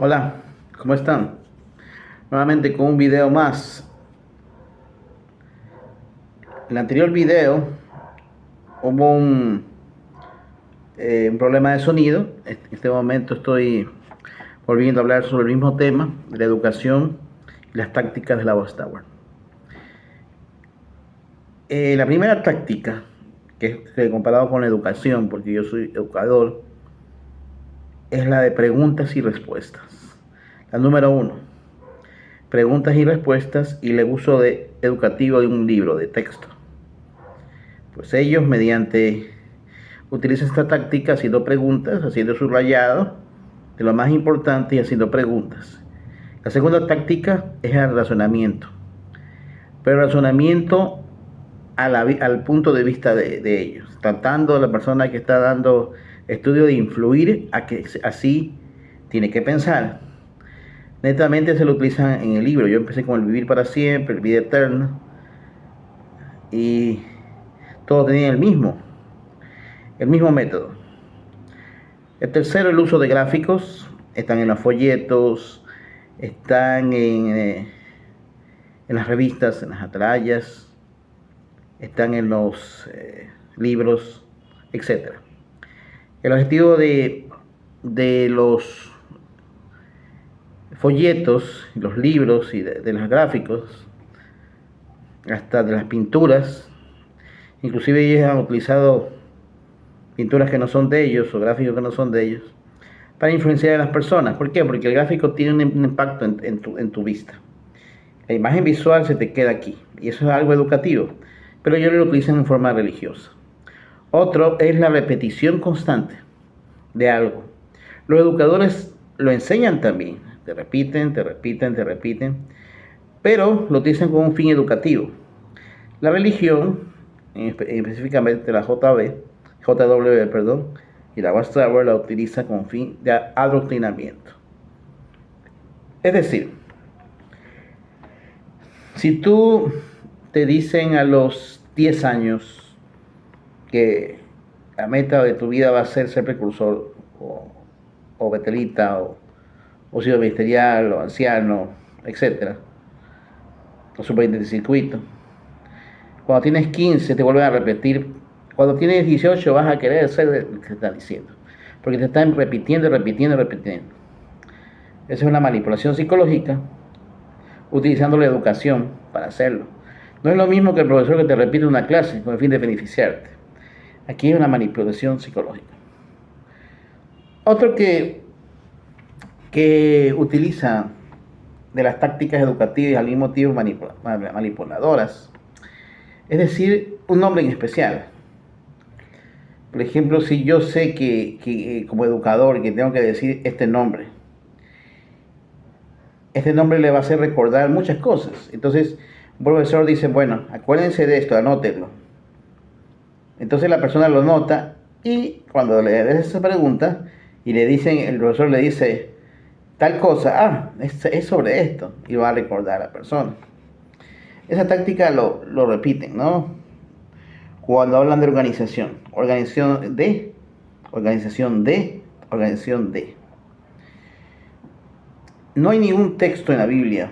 Hola, ¿cómo están? Nuevamente con un video más. En el anterior video hubo un problema de sonido. En este momento estoy volviendo a hablar sobre el mismo tema, de la educación y las tácticas de la Watchtower. La primera táctica, que es comparado con la educación, porque yo soy educador, es la de preguntas y respuestas. La número uno, preguntas y respuestas y el uso educativo de un libro de texto. Pues ellos utilizan esta táctica haciendo preguntas, haciendo subrayado de lo más importante y haciendo preguntas. La segunda táctica es el razonamiento, pero el razonamiento al punto de vista de ellos, tratando a la persona que está dando estudio de influir a que así tiene que pensar. Netamente se lo utilizan en el libro. Yo empecé con el vivir para siempre, el vida eterna, y todo tenía el mismo método. El tercero, el uso de gráficos. Están en los folletos, están en las revistas, en las atalayas, están en los libros, etc. El objetivo de los folletos, los libros y de los gráficos, hasta de las pinturas, inclusive ellos han utilizado pinturas que no son de ellos o gráficos que no son de ellos, para influenciar a las personas. ¿Por qué? Porque el gráfico tiene un impacto en tu vista. La imagen visual se te queda aquí, y eso es algo educativo, pero ellos lo utilizan en forma religiosa. Otro es la repetición constante de algo. Los educadores lo enseñan también, te repiten, te repiten, te repiten, pero lo utilizan con un fin educativo. La religión, específicamente la JW, perdón, y la Watchtower la utiliza con fin de adoctrinamiento. Es decir, si tú te dicen a los 10 años que la meta de tu vida va a ser precursor o betelita o sido ministerial o anciano, etc., o superintendente de circuito, cuando tienes 15 te vuelven a repetir, cuando tienes 18 vas a querer ser lo que te están diciendo, porque te están repitiendo, repitiendo, repitiendo. Esa es una manipulación psicológica, utilizando la educación para hacerlo. No es lo mismo que el profesor que te repite una clase con el fin de beneficiarte. Aquí es una manipulación psicológica. Otro que utiliza de las tácticas educativas y al mismo tiempo manipuladoras, es decir, un nombre en especial. Por ejemplo, si yo sé que como educador que tengo que decir este nombre le va a hacer recordar muchas cosas. Entonces, un profesor dice, bueno, acuérdense de esto, anótenlo. Entonces la persona lo nota y cuando le des esa pregunta y el profesor le dice tal cosa, es sobre esto, y va a recordar a la persona. Esa táctica lo repiten, ¿no? Cuando hablan de organización, organización de, organización de, organización de. No hay ningún texto en la Biblia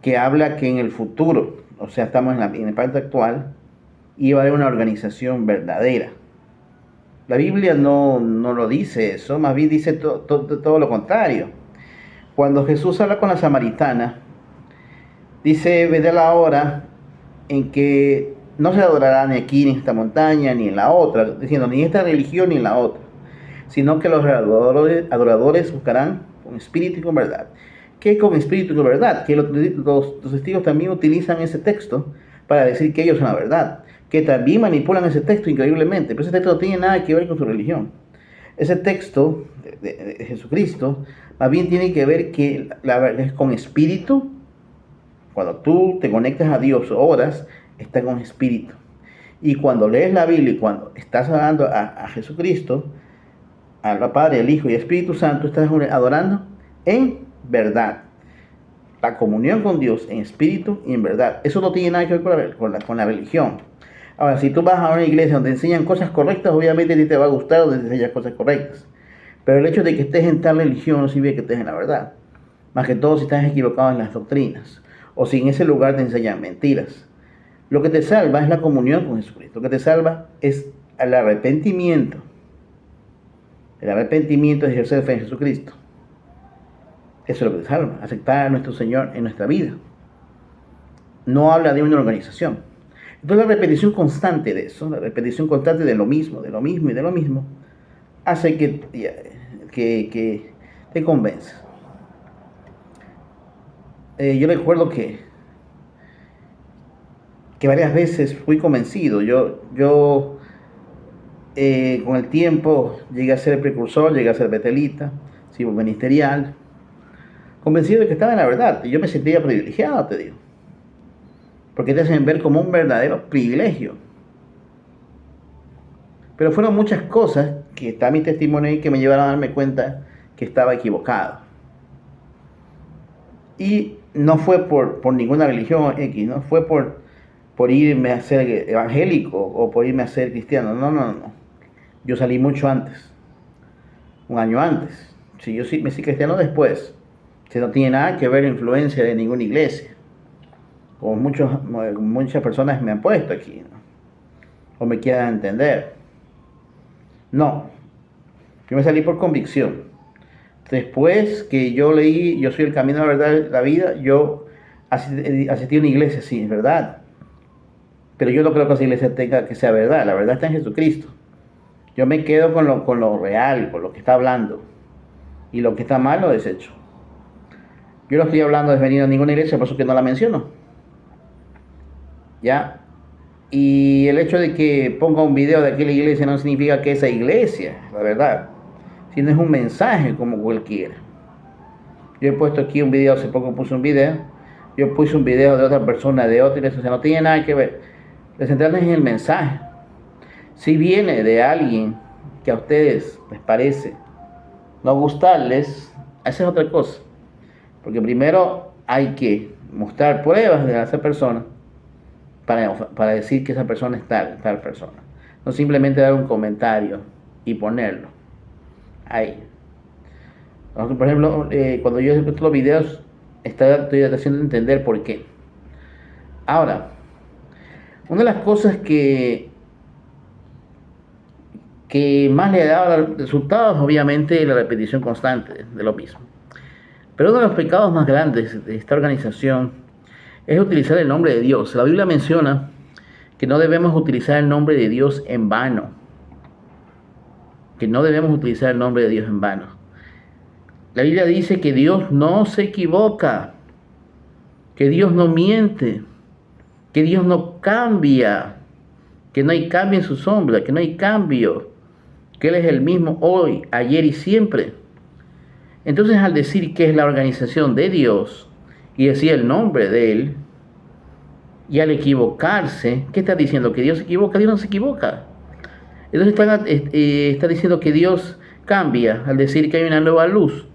que habla que en el futuro, o sea, estamos en la parte actual, iba a haber una organización verdadera. La Biblia no lo dice eso, más bien dice todo lo contrario. Cuando Jesús habla con la samaritana, dice, vendrá la hora en que no se adorará ni aquí, ni en esta montaña, ni en la otra, diciendo, ni en esta religión, ni en la otra, sino que los adoradores buscarán con espíritu y con verdad. ¿Qué con espíritu y con verdad? Que los testigos también utilizan ese texto para decir que ellos son la verdad, que también manipulan ese texto increíblemente, pero ese texto no tiene nada que ver con su religión. Ese texto de Jesucristo más bien tiene que ver que la verdad es con espíritu. Cuando tú te conectas a Dios, oras, está con espíritu. Y cuando lees la Biblia y cuando estás adorando a Jesucristo, al Padre, al Hijo y al Espíritu Santo, estás adorando en verdad. La comunión con Dios en espíritu y en verdad. Eso no tiene nada que ver con la religión. Ahora, si tú vas a una iglesia donde enseñan cosas correctas, obviamente a ti te va a gustar donde te enseñan cosas correctas. Pero el hecho de que estés en tal religión no significa que estés en la verdad. Más que todo si estás equivocado en las doctrinas. O si en ese lugar te enseñan mentiras. Lo que te salva es la comunión con Jesucristo. Lo que te salva es el arrepentimiento. El arrepentimiento es ejercer fe en Jesucristo. Eso es lo que te salva. Aceptar a nuestro Señor en nuestra vida. No habla de una organización. Entonces la repetición constante de eso, la repetición constante de lo mismo, de lo mismo y de lo mismo, hace que te convenza. Yo recuerdo que varias veces fui convencido. Yo con el tiempo llegué a ser precursor, llegué a ser betelita, siervo ministerial, convencido de que estaba en la verdad. Y yo me sentía privilegiado, te digo. Porque te hacen ver como un verdadero privilegio. Pero fueron muchas cosas que está mi testimonio ahí que me llevaron a darme cuenta que estaba equivocado. Y no fue por ninguna religión X, no fue por irme a ser evangélico o por irme a ser cristiano. No. Yo salí mucho antes, un año antes. Si yo sí me hice cristiano después, si no tiene nada que ver la influencia de ninguna iglesia, como muchas personas me han puesto aquí, ¿no? O me quieran entender. No, yo me salí por convicción. Después que yo leí Yo soy el camino, la verdad, la vida, yo asistí a una iglesia, sí, es verdad. Pero yo no creo que esa iglesia tenga que sea verdad. La verdad está en Jesucristo. Yo me quedo con lo real, con lo que está hablando. Y lo que está mal lo desecho. Yo no estoy hablando de venir a ninguna iglesia, por eso que no la menciono. ¿Ya? Y el hecho de que ponga un video de aquella iglesia no significa que esa iglesia, la verdad, sino es un mensaje como cualquiera. Yo he puesto aquí un video, hace poco puse un video. Yo puse un video de otra persona, de otra iglesia, o sea, no tiene nada que ver. Lo central es en el mensaje. Si viene de alguien que a ustedes les parece no gustarles, esa es otra cosa. Porque primero hay que mostrar pruebas de esa persona para decir que esa persona es tal persona. No simplemente dar un comentario y ponerlo ahí. Por ejemplo, cuando yo he puesto los videos, estoy haciendo entender por qué. Ahora, una de las cosas que más le ha dado resultados, obviamente, es la repetición constante de lo mismo. Pero uno de los pecados más grandes de esta organización es utilizar el nombre de Dios. La Biblia menciona que no debemos utilizar el nombre de Dios en vano. Que no debemos utilizar el nombre de Dios en vano. La Biblia dice que Dios no se equivoca, que Dios no miente, que Dios no cambia, que no hay cambio en su sombra, que no hay cambio, que Él es el mismo hoy, ayer y siempre. Entonces, al decir que es la organización de Dios y decir el nombre de Él, y al equivocarse, ¿qué está diciendo? ¿Que Dios se equivoca? Dios no se equivoca. Entonces está diciendo que Dios cambia al decir que hay una nueva luz.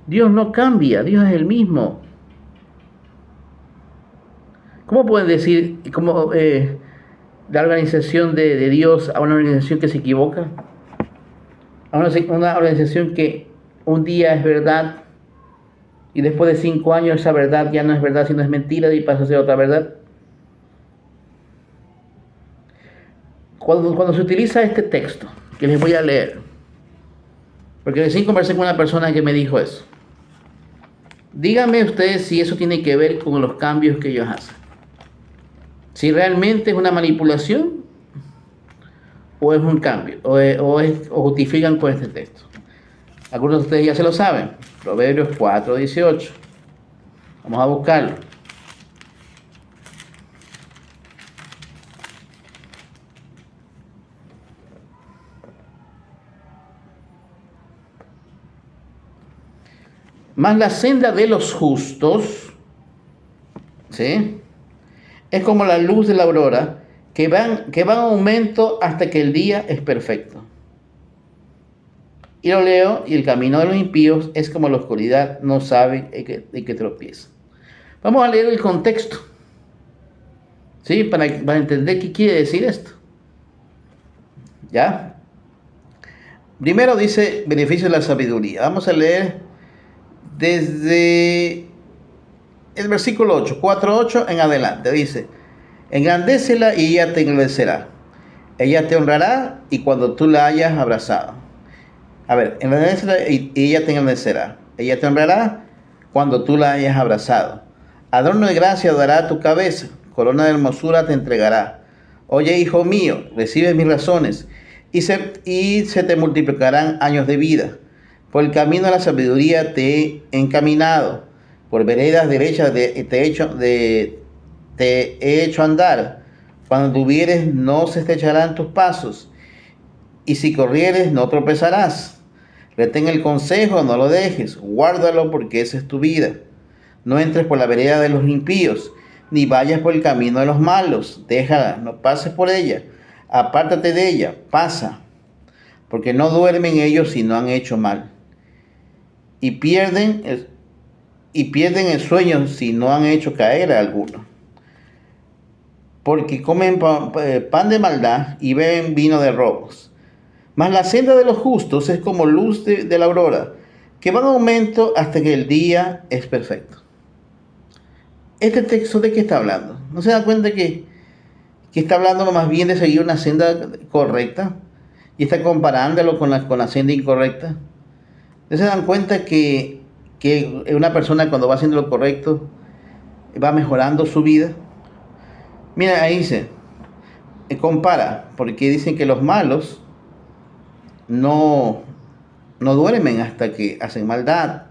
Dios no cambia, Dios es el mismo. ¿Cómo pueden decir la organización de Dios a una organización que se equivoca? A una organización que un día es verdad y después de 5 años esa verdad ya no es verdad, sino es mentira y pasa a ser otra verdad. Cuando se utiliza este texto, que les voy a leer, porque recién conversé con una persona que me dijo eso. Díganme ustedes si eso tiene que ver con los cambios que ellos hacen. Si realmente es una manipulación o es un cambio, o justifican con este texto. Algunos de ustedes ya se lo saben. Proverbios 4:18. Vamos a buscarlo. Mas la senda de los justos, ¿sí?, es como la luz de la aurora, que va en aumento hasta que el día es perfecto. Y lo leo, y el camino de los impíos es como la oscuridad, no saben en qué tropieza. Vamos a leer el contexto, ¿sí?, para entender qué quiere decir esto. ¿Ya? Primero dice beneficio de la sabiduría. Vamos a leer desde el versículo 8, 4:8 en adelante. Dice, engrandécela y ella te engrandecerá. Ella te honrará y cuando tú la hayas abrazado. A ver, engrandécela y ella te engrandecerá. Ella te honrará cuando tú la hayas abrazado. Adorno de gracia dará tu cabeza, corona de hermosura te entregará. Oye, hijo mío, recibe mis razones y se te multiplicarán años de vida. Por el camino de la sabiduría te he encaminado, por veredas derechas te he hecho andar. Cuando tuvieres no se estrecharán tus pasos, y si corrieres no tropezarás. Retén el consejo, no lo dejes, guárdalo porque esa es tu vida. No entres por la vereda de los impíos, ni vayas por el camino de los malos. Déjala, no pases por ella. Apártate de ella, pasa, porque no duermen ellos si no han hecho mal. Y pierden el sueño si no han hecho caer a alguno. Porque comen pan de maldad y beben vino de robos. Mas la senda de los justos es como luz de la aurora, que va en aumento hasta que el día es perfecto. ¿Este texto de qué está hablando? ¿No se da cuenta que está hablando más bien de seguir una senda correcta y está comparándolo con la senda incorrecta? ¿No se dan cuenta que una persona cuando va haciendo lo correcto va mejorando su vida? Mira, ahí dice, compara, porque dicen que los malos no duermen hasta que hacen maldad,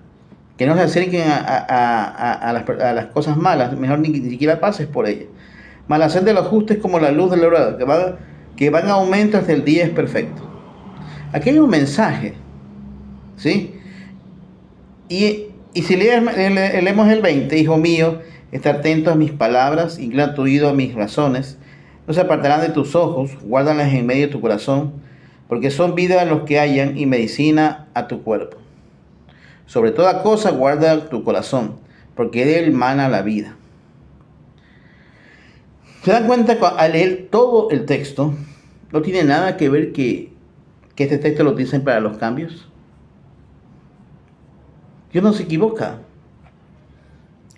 que no se acerquen a las cosas malas, mejor ni siquiera pases por ellas. Mas la senda de los justos es como la luz de la aurora, que va en aumento hasta el día es perfecto. Aquí hay un mensaje, ¿sí? Y si leemos el 20, hijo mío, está atento a mis palabras, inclina tu oído a mis razones, no se apartarán de tus ojos, guárdalas en medio de tu corazón, porque son vida a los que hallan y medicina a tu cuerpo. Sobre toda cosa guarda tu corazón, porque de él mana la vida. ¿Se dan cuenta al leer todo el texto? No tiene nada que ver que este texto lo dicen para los cambios. Dios no se equivoca.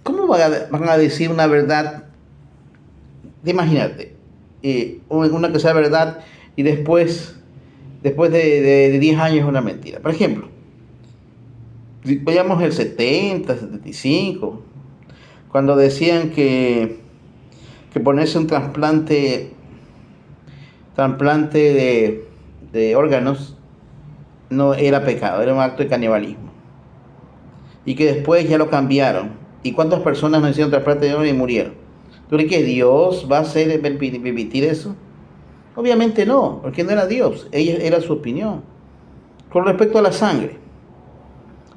¿Cómo van a decir una verdad? Imagínate, una que sea verdad y después de 10 años una mentira. Por ejemplo, veamos el 70, 75, cuando decían que ponerse un trasplante de órganos no era pecado, era un acto de canibalismo. Y que después ya lo cambiaron. ¿Y cuántas personas no hicieron trasplante de órganos y murieron? ¿Tú crees que Dios va a permitir eso? Obviamente no, porque no era Dios, era su opinión. Con respecto a la sangre,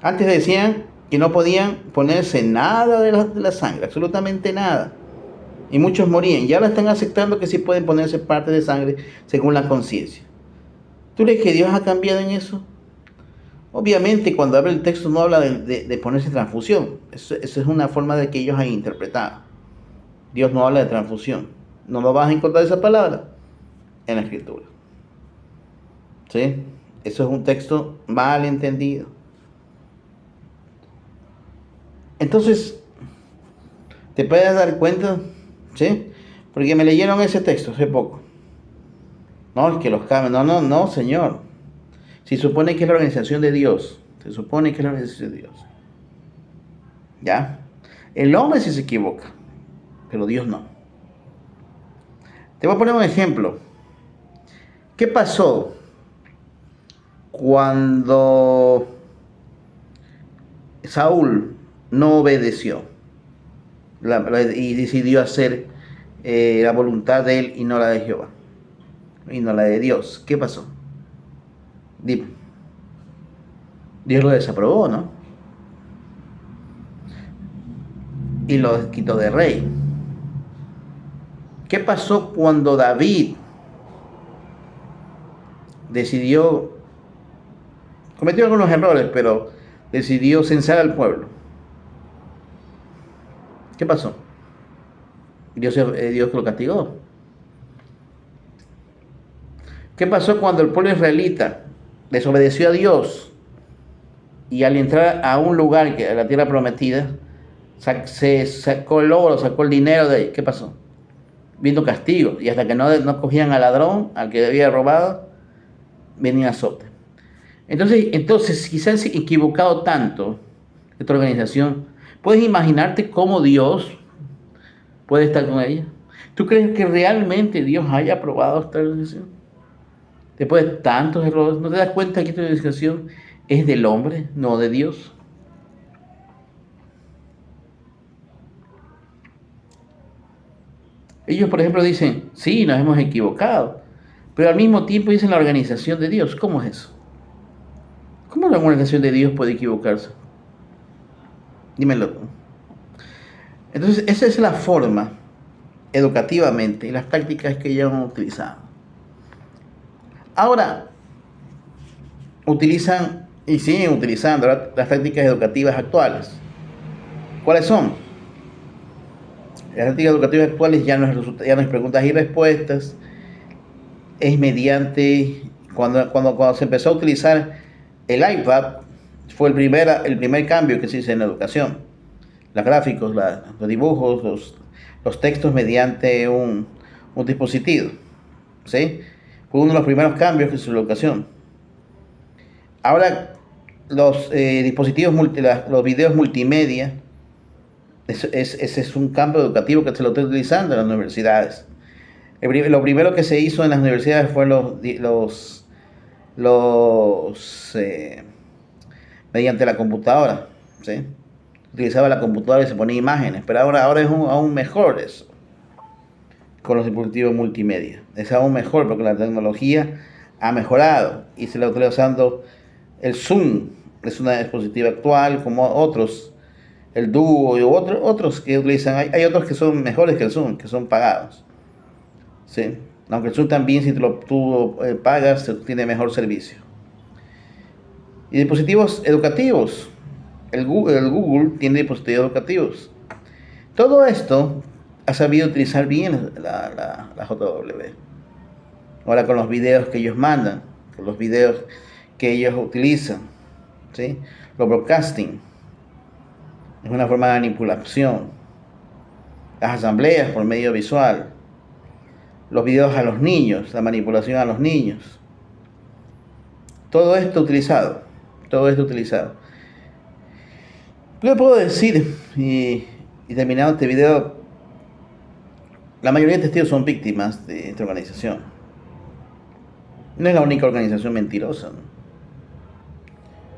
antes decían que no podían ponerse nada de la sangre, absolutamente nada. Y muchos morían. Y ahora están aceptando que sí pueden ponerse parte de sangre según la conciencia. ¿Tú crees que Dios ha cambiado en eso? Obviamente cuando habla el texto no habla de ponerse transfusión. Eso es una forma de que ellos han interpretado. Dios no habla de transfusión. No lo vas a encontrar esa palabra en la escritura. ¿Sí? Eso es un texto mal entendido. Entonces, ¿te puedes dar cuenta? ¿Sí? Porque me leyeron ese texto hace poco. No, es que los cambian. No, señor. Si supone que es la organización de Dios. Se supone que es la organización de Dios. ¿Ya? El hombre sí se equivoca, pero Dios no. Te voy a poner un ejemplo. ¿Qué pasó cuando Saúl no obedeció y decidió hacer la voluntad de él y no la de Jehová y no la de Dios? ¿Qué pasó? Dime. Dios lo desaprobó, ¿no? Y lo quitó de rey. ¿Qué pasó cuando David cometió algunos errores, pero decidió censar al pueblo? ¿Qué pasó? Dios lo castigó. ¿Qué pasó cuando el pueblo israelita desobedeció a Dios y al entrar a un lugar, a la tierra prometida, se sacó el oro, sacó el dinero de ahí. ¿Qué pasó? Viendo castigo. Y hasta que no cogían al ladrón, al que había robado, venía azote. Entonces quizás se ha equivocado tanto esta organización. ¿Puedes imaginarte cómo Dios puede estar con ella? ¿Tú crees que realmente Dios haya aprobado esta organización? Después de tantos errores, ¿no te das cuenta que esta organización es del hombre, no de Dios? Ellos, por ejemplo, dicen, sí, nos hemos equivocado, pero al mismo tiempo dicen la organización de Dios. ¿Cómo es eso? ¿Cómo la organización de Dios puede equivocarse? Dímelo. Entonces, esa es la forma, educativamente, y las tácticas que ellos han utilizado. Ahora, utilizan y siguen utilizando las tácticas educativas actuales. ¿Cuáles son? Las tácticas educativas actuales ya no es preguntas y respuestas, es mediante, cuando se empezó a utilizar el iPad, fue el primer cambio que se hizo en la educación. Los gráficos, los dibujos, los textos mediante un dispositivo. ¿Sí? Fue uno de los primeros cambios que se hizo en la educación. Ahora, los dispositivos, los videos multimedia, ese es un campo educativo que se lo está utilizando en las universidades. Lo primero que se hizo en las universidades fue mediante la computadora, ¿sí? Utilizaba la computadora y se ponía imágenes, pero ahora es aún mejor eso, con los dispositivos multimedia. Es aún mejor porque la tecnología ha mejorado y se lo está usando el Zoom, es un dispositivo actual como otros, el Duo y otros que utilizan. Hay otros que son mejores que el Zoom, que son pagados. ¿Sí? Aunque el Zoom también, si tú pagas, tiene mejor servicio. Y dispositivos educativos. El Google tiene dispositivos educativos. Todo esto ha sabido utilizar bien la JW. Ahora con los videos que ellos mandan, con los videos que ellos utilizan, ¿sí? Los broadcasting es una forma de manipulación. Las asambleas por medio visual. Los videos a los niños, la manipulación a los niños. Todo esto utilizado. Yo puedo decir, y terminando este video, la mayoría de testigos son víctimas de esta organización. No es la única organización mentirosa, ¿no?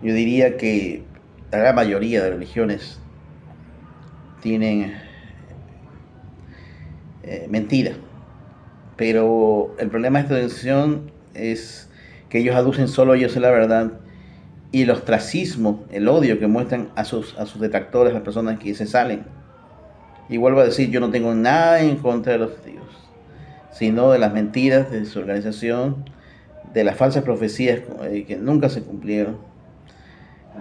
Yo diría que la gran mayoría de religiones tienen mentira. Pero el problema de esta organización es que ellos aducen solo ellos la verdad, y el ostracismo, el odio que muestran a sus detractores, a las personas que se salen. Y vuelvo a decir, yo no tengo nada en contra de los testigos, sino de las mentiras de su organización, de las falsas profecías que nunca se cumplieron,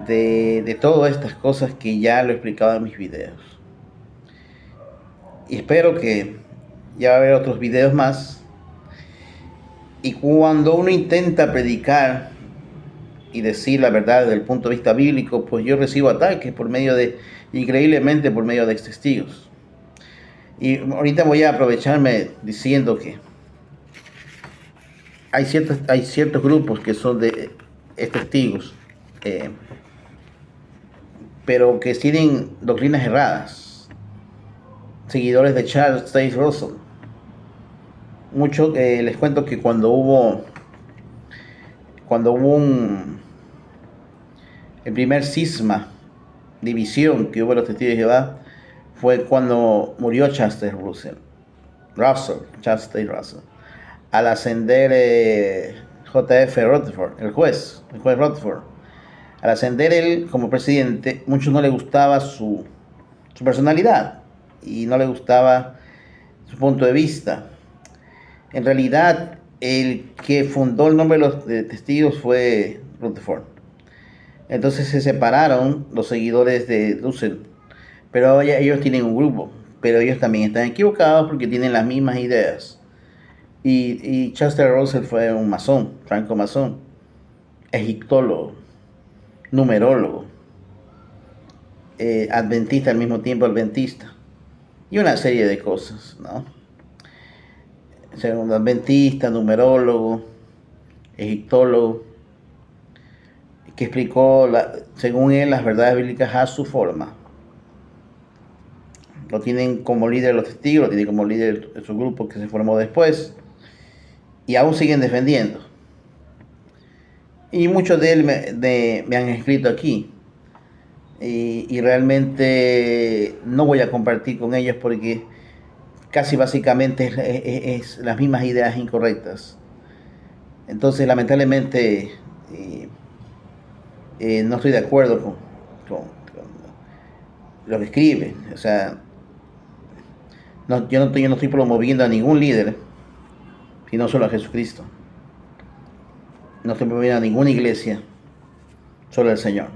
de todas estas cosas que ya lo he explicado en mis videos. Y espero que ya va a haber otros videos más. Y cuando uno intenta predicar y decir la verdad desde el punto de vista bíblico, pues yo recibo ataques increíblemente por medio de testigos. Y ahorita voy a aprovecharme diciendo que hay ciertos grupos que son de testigos, pero que tienen doctrinas erradas, seguidores de Charles Taze Russell. Les cuento que cuando hubo el primer cisma, división que hubo en los testigos de Jehová, fue cuando murió Chester Russell. Al ascender J.F. Rutherford, el juez Rutherford, al ascender él como presidente, muchos no le gustaba su personalidad y no le gustaba su punto de vista. En realidad, el que fundó el nombre de los testigos fue Rutherford. Entonces se separaron los seguidores de Russell, pero ellos tienen un grupo, pero ellos también están equivocados porque tienen las mismas ideas. Y Chester Russell fue un masón, franco masón. egiptólogo, numerólogo, adventista al mismo tiempo adventista, y una serie de cosas, ¿no? Segundo adventista, numerólogo, egiptólogo, que explicó, según él, las verdades bíblicas a su forma. Lo tienen como líder los testigos, lo tienen como líder de su grupo que se formó después, y aún siguen defendiendo. Y muchos de él me han escrito aquí, y realmente no voy a compartir con ellos porque casi básicamente es las mismas ideas incorrectas. Entonces, lamentablemente, no estoy de acuerdo con lo que escriben. O sea, yo no estoy promoviendo a ningún líder, sino solo a Jesucristo. No estoy promoviendo a ninguna iglesia, solo al Señor.